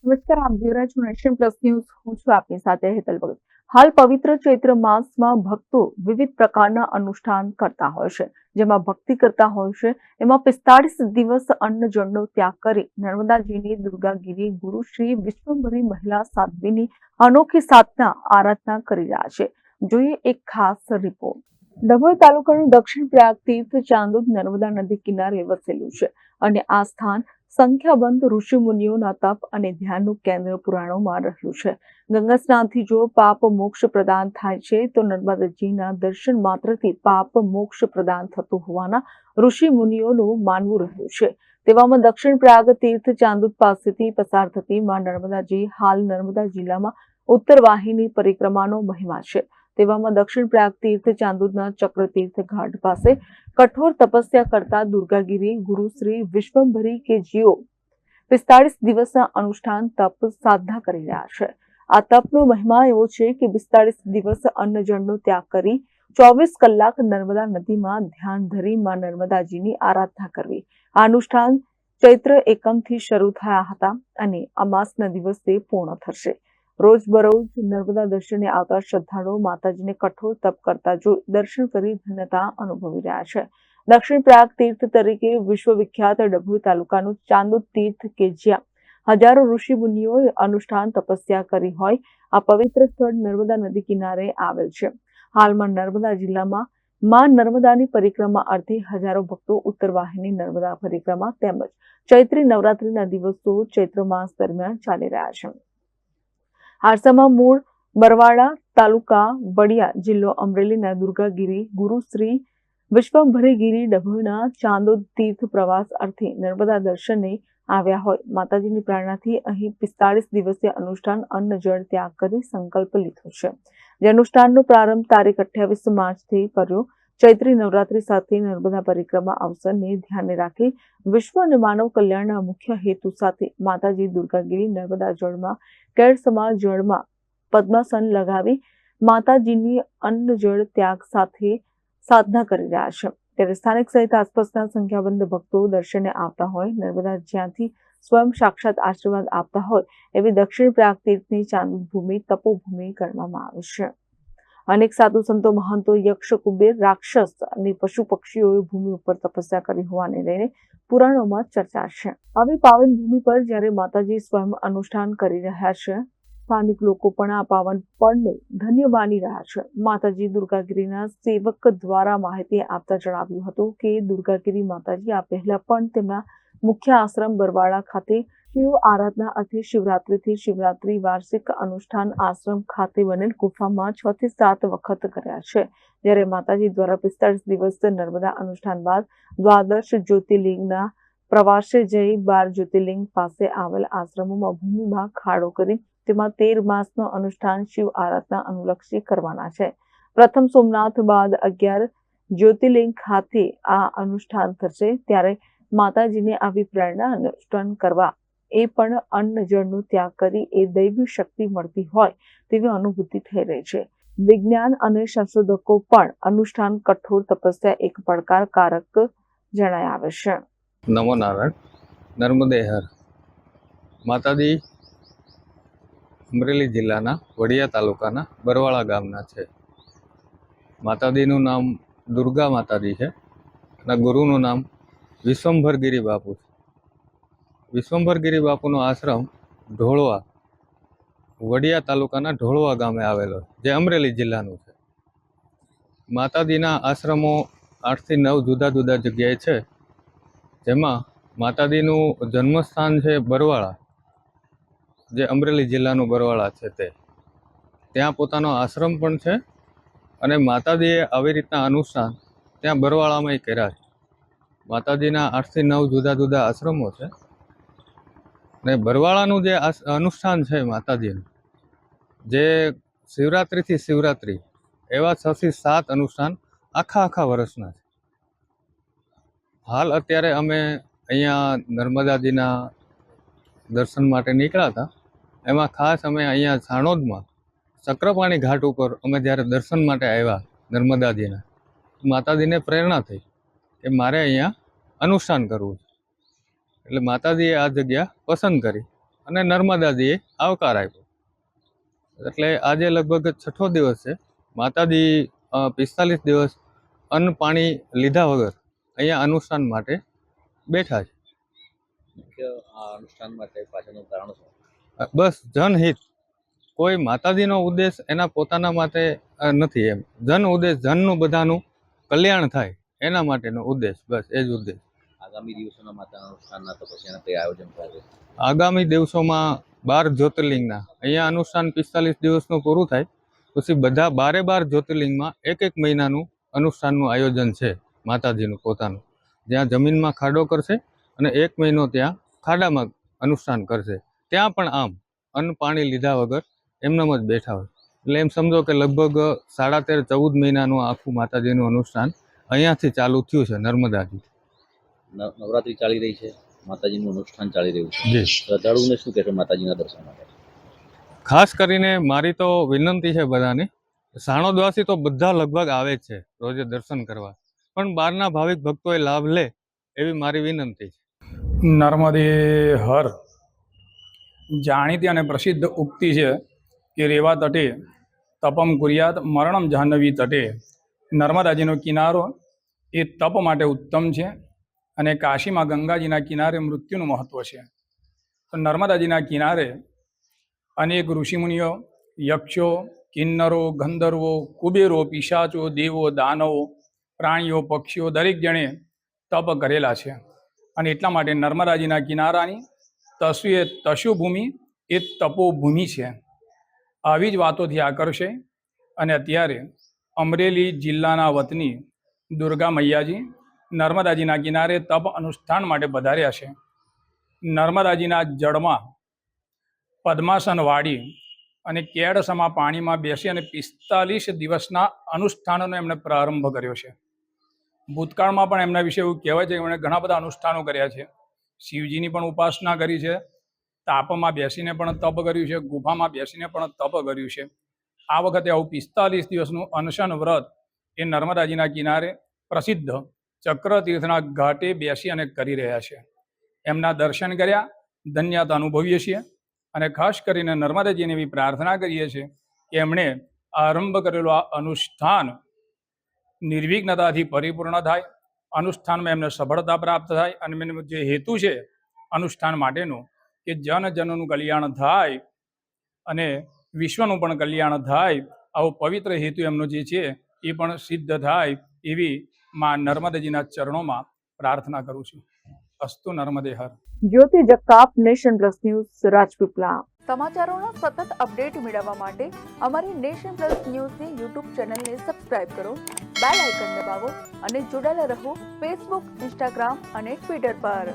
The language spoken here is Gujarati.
નમસ્કાર, આપ જોઈ રહ્યા છો નેશન પ્લસ ન્યૂઝ. હું છું આપની સાથે હેતલ ભગત. હાલ પવિત્ર ચૈત્ર માસમાં ભક્તો વિવિધ પ્રકારના અનુષ્ઠાન કરતા હોય છે. જેમાં ભક્તિ કરતા હોય છે એમાં 45 દિવસ અન્ન જળનો ત્યાગ કરી નર્મદાજીની દુર્ગાગીરી ગુરુ શ્રી વિશ્વંભરી મહિલા સાધ્વીની અનોખી સાધના આરાધના કરી રહ્યા છે. જોઈએ એક ખાસ રિપોર્ટ. ડભોઈ તાલુકાનું દક્ષિણ પ્રયાગ તીર્થ ચાંદોદ નર્મદા નદી કિનારે વસેલું છે અને આ સ્થાન સંખ્યાબંધ ઋષિ મુનિઓના તપ અને ધ્યાનનું કેન્દ્ર પુરાણોમાં રહ્યું છે. ગંગા સ્નાનથી જો પાપ મોક્ષ પ્રદાન થાય છે તો નર્મદાજીના દર્શન માત્રથી પાપ મોક્ષ પ્રદાન થતું હોવાના ઋષિ મુનિઓનું માનવું રહ્યું છે. તેવામાં દક્ષિણ પ્રયાગ તીર્થ ચાંદોદ પાસેથી પસાર થતી માં નર્મદાજી હાલ નર્મદા જિલ્લામાં ઉત્તર વાહિની પરિક્રમાનો મહિમા છે. તેવામાં દક્ષિણ પ્રયાગ તીર્થ ચાંદોદના ચક્રતીર્થ ઘાટ પાસે કઠોર તપસ્યા કરતા દુર્ગાગીરી ગુરુ શ્રી વિશ્વંભરી કે જેઓ 45 દિવસના અનુષ્ઠાન તપ સાધના કરી રહ્યા છે. આ તપનો મહિમા એવો છે કે 45 દિવસ અન્ન જળનો ત્યાગ કરી 24 કલાક નર્મદા નદીમાં ધ્યાન ધરી માં નર્મદાજીની આરાધના કરવી. આ અનુષ્ઠાન ચૈત્ર એકમથી શરૂ થયા હતા અને અમાસના દિવસે પૂર્ણ થશે. રોજબરોજ નર્મદા દર્શને આવતા શ્રદ્ધાળુઓ માતાજીને કઠોર તપ કરતા જોઈ દર્શન કરી ધન્યતા અનુભવી રહ્યા છે. દક્ષિણ પ્રયાગ તીર્થ તરીકે વિશ્વવિખ્યાત ડભોઈ તાલુકાનું ચાંદોદ તીર્થ કે જ્યાં હજારો ઋષિ મુનિઓએ અનુષ્ઠાન તપસ્યા કરી હોય આ પવિત્ર સ્થળ નર્મદા નદી કિનારે આવેલ છે. હાલમાં નર્મદા જિલ્લામાં માં નર્મદાની પરિક્રમા અર્થે હજારો ભક્તો ઉત્તર વાહિની નર્મદા પરિક્રમા તેમજ ચૈત્રી નવરાત્રીના દિવસો ચૈત્ર માસ દરમિયાન ચાલી રહ્યા છે. હારસામાં મૂળ બરવાડા તાલુકા વડિયા જિલ્લો અમરેલીના દુર્ગાગીરી ગુરુ શ્રી વિશ્વંભરી ગીરી ડભોઈના ચાંદોદ તીર્થ પ્રવાસ અર્થે નર્મદા દર્શને આવ્યા હોય માતાજીની પ્રેરણાથી અહીં 45 દિવસીય અનુષ્ઠાન અન્ન જળ ત્યાગ કરી સંકલ્પ લીધો છે. જે અનુષ્ઠાનનો પ્રારંભ તારીખ 28 માર્ચથી કર્યો. ચૈત્રી નવરાત્રી સાથે નર્મદા પરિક્રમા અવસરને ધ્યાને રાખી વિશ્વ અને માનવ કલ્યાણના મુખ્ય હેતુ સાથે માતાજી દુર્ગાગીરી નર્મદા જળમાં કેળસમા જળમાં પદ્માસન લગાવી માતાજીની અન્ન જળ ત્યાગ સાથે સાધના કરી રહ્યા છે. ત્યારે સ્થાનિક સહિત આસપાસના સંખ્યાબંધ ભક્તો દર્શને આવતા હોય નર્મદા જ્યાંથી સ્વયં સાક્ષાત આશીર્વાદ આપતા હોય એવી દક્ષિણ પ્રયાગ તીર્થની ચાંદોદ ભૂમિ તપોભૂમિ ગણવામાં આવે છે. અનેક સાધુ સંતો મહંતો યક્ષ કુબેર રાક્ષસ અને પશુ પક્ષીઓએ ભૂમિ ઉપર તપસ્યા કરી હોવાને લઈને પુરાણોમાં ચર્ચા છે. આવી પાવન ભૂમિ પર જ્યારે માતાજી સ્વયં અનુષ્ઠાન કરી રહ્યા છે સ્થાનિક લોકો પણ આ પાવન પળને ધન્ય માની રહ્યા છે. માતાજી દુર્ગાગીરીના સેવક દ્વારા માહિતી આપતા જણાવ્યું હતું કે દુર્ગાગીરી માતાજી આ પહેલા પણ તેમના મુખ્ય આશ્રમ બરવાડા ખાતે શિવ આરાધના અર્થે શિવરાત્રીથી શિવરાત્રી વાર્ષિક અનુષ્ઠાન આશ્રમ ખાતે બનેલ ગુફામાં 6 થી 7 વખત કર્યા છે. જ્યારે માતાજી દ્વારા 45 દિવસ નર્મદા અનુષ્ઠાન બાદ દ્વાદશ જ્યોતિર્લિંગના પ્રવાસે જઈ 12 જ્યોતિર્લિંગ પાસે આવેલ આશ્રમોમાં ભૂમિમાં ખાડો કરી તેમાં 13 માસનો અનુષ્ઠાન શિવ આરાધના અનુલક્ષી કરવાના છે. પ્રથમ સોમનાથ બાદ 11 જ્યોતિર્લિંગ ખાતે આ અનુષ્ઠાન થશે. ત્યારે માતાજીને આવી પ્રેરણા અનુષ્ઠાન કરવા એ પણ અન્ન જળનો ત્યાગ કરી એ દૈવી શક્તિ મળતી હોય તેવી અનુભૂતિ થઈ રહી છે. વિજ્ઞાન અને સંશોધકો પણ અનુષ્ઠાન કઠોર તપસ્યા એક પડકારકારક જણાય આવે છે. નમો નારાયણ. નર્મદેહર માતાજી અમરેલી જિલ્લાના વડિયા તાલુકાના બરવાળા ગામના છે. માતાજીનું નામ દુર્ગા માતાજી છે અને ગુરુનું નામ વિશ્વંભરગીરી બાપુ છે. વિશ્વંભરગીરી બાપુનો આશ્રમ ઢોળવા વડિયા તાલુકાના ઢોળવા ગામે આવેલો જે અમરેલી જિલ્લાનું છે. માતાજીના આશ્રમો 8 થી 9 જુદા જુદા જગ્યાએ છે. જેમાં માતાજીનું જન્મસ્થાન છે બરવાળા જે અમરેલી જિલ્લાનું બરવાળા છે તે ત્યાં પોતાનો આશ્રમ પણ છે અને માતાજીએ આવી રીતના અનુષ્ઠાન ત્યાં બરવાળામાં કર્યા છે. માતાજીના 8 થી 9 જુદા જુદા આશ્રમો છે ને બરવાળાનું જે અનુષ્ઠાન છે માતાજીનું જે શિવરાત્રિથી શિવરાત્રિ એવા 6 થી 7 અનુષ્ઠાન આખા વર્ષના છે. હાલ અત્યારે અમે અહીંયા નર્મદાજીના દર્શન માટે નીકળ્યા હતા. એમાં ખાસ અમે અહીંયા સાણોદમાં ચક્રપાણી ઘાટ ઉપર અમે જ્યારે દર્શન માટે આવ્યા નર્મદાજીના માતાજીને પ્રેરણા થઈ કે મારે અહીંયા અનુષ્ઠાન કરવું છે. એટલે માતાજીએ આ જગ્યા પસંદ કરી અને નર્મદાજીએ આવકાર આપ્યો. એટલે આજે લગભગ 6થો દિવસ છે. માતાજી 45 દિવસ અન્ન પાણી લીધા વગર અહીંયા અનુષ્ઠાન માટે બેઠા છે. મુખ્ય આ અનુષ્ઠાન માટે પાછળનું કારણ શું? બસ જનહિત. કોઈ માતાજીનો ઉદ્દેશ એના પોતાના માટે નથી. એમ જન ઉદ્દેશ, જનનું બધાનું કલ્યાણ થાય એના માટેનો ઉદ્દેશ, બસ એ જ ઉદ્દેશ. આગામી દિવસોના માતાના અનુષ્ઠાનના તો પછી એના કઈ આયોજન થાય? આગામી દિવસોમાં 12 જ્યોતિર્લિંગના અહીંયા અનુષ્ઠાન 45 દિવસનું પૂરું થાય પછી બધા 12 જ્યોતિર્લિંગમાં એક મહિનાનું અનુષ્ઠાનનું આયોજન છે માતાજીનું પોતાનું, જ્યાં જમીનમાં ખાડો કરશે અને 1 મહિનો ત્યાં ખાડામાં અનુષ્ઠાન કરશે. ત્યાં પણ આમ અન્ન પાણી લીધા વગર એમનેમ જ બેઠા હોય. એટલે એમ સમજો કે લગભગ 13.5-14 મહિનાનું આખું માતાજીનું અનુષ્ઠાન અહીંયાથી ચાલુ થયું છે નર્મદાજી. નવરાત્રી ચાલી રહી છે, માતાજીનું અનુષ્ઠાન ચાલી રહ્યું છે. જી. શ્રદ્ધાળુઓને શું કહેશો માતાજીના દર્શન માટે? ખાસ કરીને મારી તો વિનંતી છે બધાને, સાણોદવાસી તો બધા લગભગ આવે જ છે રોજે દર્શન કરવા, પણ બહારના ભાવિક ભક્તોએ લાભ લે એવી મારી વિનંતી છે. નર્મદે હર જાણીતી અને પ્રસિદ્ધ ઉક્તિ છે કે રેવા તટે તપમ કુર્યાત મરણમ જાહ્નવી તટે. નર્મદાજીનો કિનારો એ તપ માટે ઉત્તમ છે અને કાશીમાં ગંગાજીના કિનારે મૃત્યુનું મહત્ત્વ છે. તો નર્મદાજીના કિનારે અનેક ઋષિમુનિઓ, યક્ષો, કિન્નરો, ગંધર્વો, કુબેરો, પિશાચો, દેવો, દાનવો, પ્રાણીઓ, પક્ષીઓ દરેક જણે તપ કરેલા છે. અને એટલા માટે નર્મદાજીના કિનારાની તશુભૂમિ એ તપોભૂમિ છે. આવી જ વાતોથી આકર્ષે અને અત્યારે અમરેલી જિલ્લાના વતની દુર્ગા મૈયાજી નર્મદાજીના કિનારે તપ અનુષ્ઠાન માટે પધાર્યા છે. નર્મદાજીના જળમાં પદ્માસન વાળી અને કેડસમા પાણીમાં બેસી અને 45 દિવસના અનુષ્ઠાનનો એમણે પ્રારંભ કર્યો છે. ભૂતકાળમાં પણ એમના વિશે એવું કહેવાય છે કે એમણે ઘણા બધા અનુષ્ઠાનો કર્યા છે. શિવજીની પણ ઉપાસના કરી છે, તાપમાં બેસીને પણ તપ કર્યું છે, ગુફામાં બેસીને પણ તપ કર્યું છે. આ વખતે આવું 45 દિવસનું અનશન વ્રત એ નર્મદાજીના કિનારે પ્રસિદ્ધ ચક્રતીર્થના ઘાટે બેસી અને કરી રહ્યા છે. એમના દર્શન કર્યા, ધન્યતા અનુભવીએ છીએ અને ખાસ કરીને નર્મદાજીને એવી પ્રાર્થના કરીએ છીએ કે એમણે આરંભ કરેલો આ અનુષ્ઠાન નિર્વિઘ્નતાથી પરિપૂર્ણ થાય, અનુષ્ઠાનમાં એમને સફળતા પ્રાપ્ત થાય અને એમનો જે હેતુ છે અનુષ્ઠાન માટેનો કે જનનું કલ્યાણ થાય અને વિશ્વનું પણ કલ્યાણ થાય, આવો પવિત્ર હેતુ એમનો જે છે એ પણ સિદ્ધ થાય એવી મા નર્મદાજીના ચરણોમાં પ્રાર્થના કરું છું. અસ્તુ Narmade Har. Jyoti Jagtap, nation plus news, Rajpipla. સમાચારોના સતત અપડેટ મેળવવા માટે અમારી નેશન પ્લસ ન્યૂઝની યુટ્યુબ ચેનલને સબસ્ક્રાઇબ કરો, બેલ આઇકન દબાવો અને જોડાયેલા રહો ફેસબુક, ઇન્સ્ટાગ્રામ અને ટ્વિટર પર.